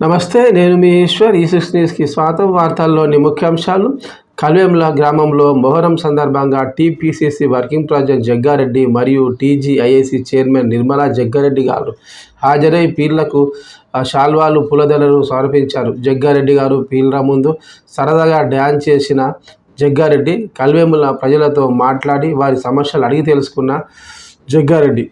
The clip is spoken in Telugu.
నమస్తే, నేను మీ ఈశ్వర్. ఈ6 న్యూస్కి స్వాగతం. వార్తల్లోని ముఖ్యాంశాలు. కల్వేముల గ్రామంలో మొహరం సందర్భంగా టీపీసీసీ వర్కింగ్ ప్రెసిడెంట్ జగ్గారెడ్డి మరియు టీజీఐఏసీ చైర్మన్ నిర్మలా జగ్గారెడ్డి గారు హాజరై పీర్లకు శాల్వాలు, పూలదండలు సమర్పించారు. జగ్గారెడ్డి గారు పీర్ల ముందు సరదాగా డ్యాన్స్ చేసిన జగ్గారెడ్డి కల్వేముల ప్రజలతో మాట్లాడి వారి సమస్యలు అడిగి తెలుసుకున్న జగ్గారెడ్డి